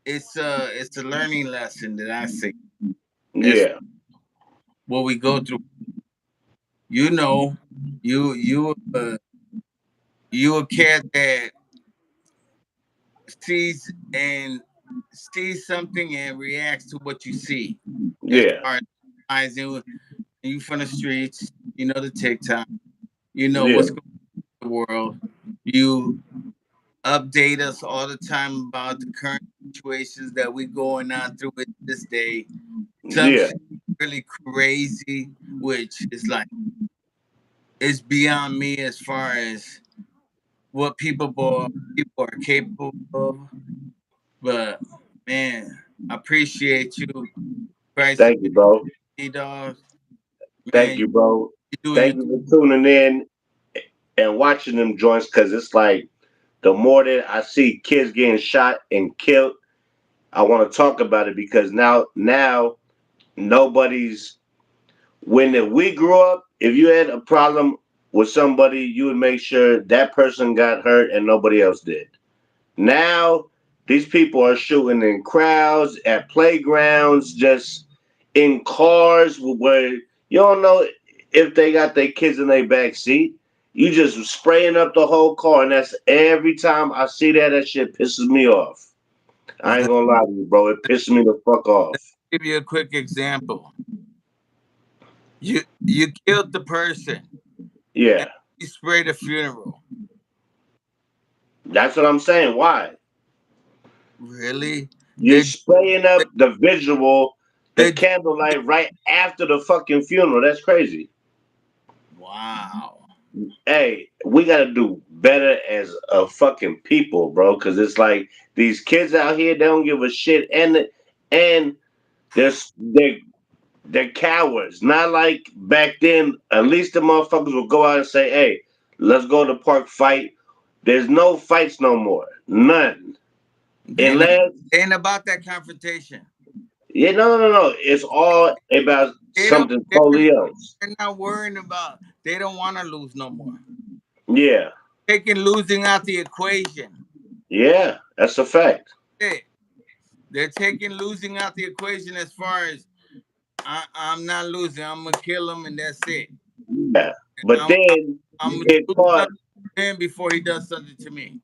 it's a learning lesson that I see. As Yeah, what we go through, you know, you a cat that sees and sees something and reacts to what you see. As yeah, far as eyes, you from the streets, you know the TikTok, you know yeah, what's going on in the world. You update us all the time about the current situations that we going on through it this day. Some yeah. shit really crazy, which is like it's beyond me as far as what people are capable of. But man, I appreciate you, Christ, Thank you, bro. dog. Thank Man, you, bro. you do you. Thank you for tuning in and watching them joints because it's like the more that I see kids getting shot and killed, I want to talk about it because now nobody's when we grew up, if you had a problem with somebody, you would make sure that person got hurt and nobody else did. Now these people are shooting in crowds, at playgrounds, just in cars where you don't know if they got their kids in their back seat. You just spraying up the whole car, and that's every time I see that. That shit pisses me off. I ain't gonna lie to you, bro. It pisses me the fuck off. Give you a quick example. You killed the person and Yeah, you sprayed a funeral. that's what I'm saying. Why? Really? You're They spraying they, up the visual, the they candlelight right after the fucking funeral. That's crazy. wow. Hey, we gotta do better as a fucking people, bro. Because it's like these kids out here, they don't give a shit, and they're they're cowards. Not like back then. At least the motherfuckers would go out and say, "Hey, let's go to the park fight." There's no fights no more, none. They ain't, Unless, they ain't about that confrontation. yeah, no. It's all about They don't. something totally else. They're not worrying about. They don't want to lose no more. Yeah, Taking losing out the equation. yeah, that's a fact. Hey. They're taking losing out the equation as far as I'm not losing. I'm gonna kill him and that's it. Yeah. But I'm I'm, then I'm you gonna get do caught. something to him before he does something to me.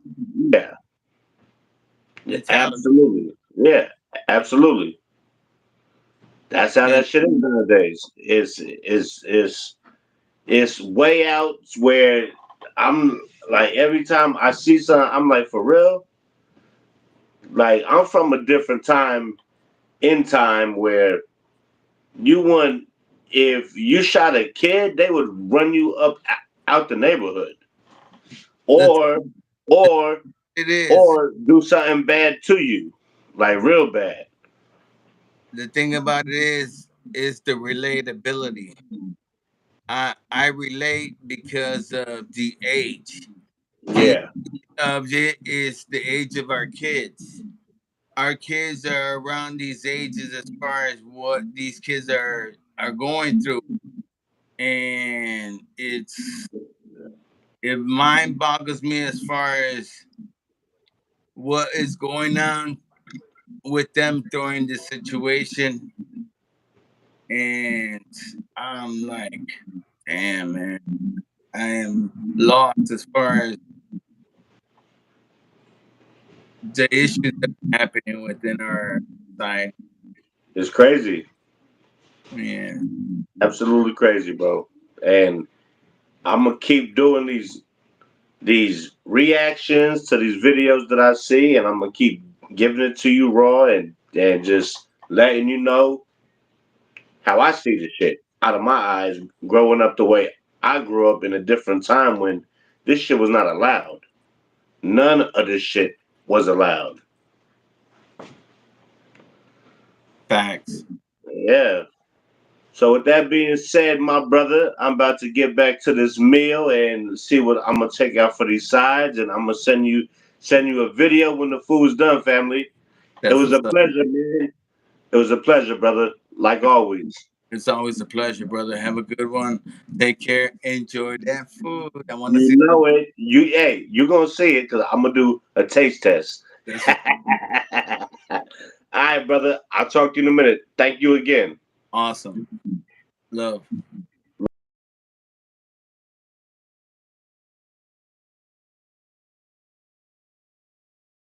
Yeah. Yeah, Mentality. absolutely. Yeah, absolutely. That's how And that shit is nowadays. It's way out where I'm like every time I see something, I'm like, for real? Like I'm from a different time in time where you want if you shot a kid, they would run you up out the neighborhood. the Or or it is or do something bad to you. Like real bad. the thing about it is the relatability. I relate because of the age. The Yeah. of it is the age of our kids. Our kids are around these ages as far as what these kids are going through, and it mind boggles me as far as what is going on with them during this situation, and I'm like, damn man, I am lost as far as the issues that are happening within our society. It's crazy. Yeah, Absolutely crazy, bro. And I'm gonna keep doing these reactions to these videos that I see, and I'm gonna keep giving it to you raw and just letting you know how I see the shit out of my eyes, growing up the way I grew up in a different time when this shit was not allowed. None of this shit was allowed. facts. Yeah. So with that being said, my brother, I'm about to get back to this meal and see what I'm gonna take out for these sides, and I'm gonna send you a video when the food's done, family. It That's was a what's up. pleasure, man. It was a pleasure, brother. Like always. It's always a pleasure, brother. Have a good one. Take care. Enjoy that food. I want to You see. know it. You're gonna see it because I'm gonna do a taste test. That's what's All right, brother. I'll talk to you in a minute. Thank you again. awesome. Love.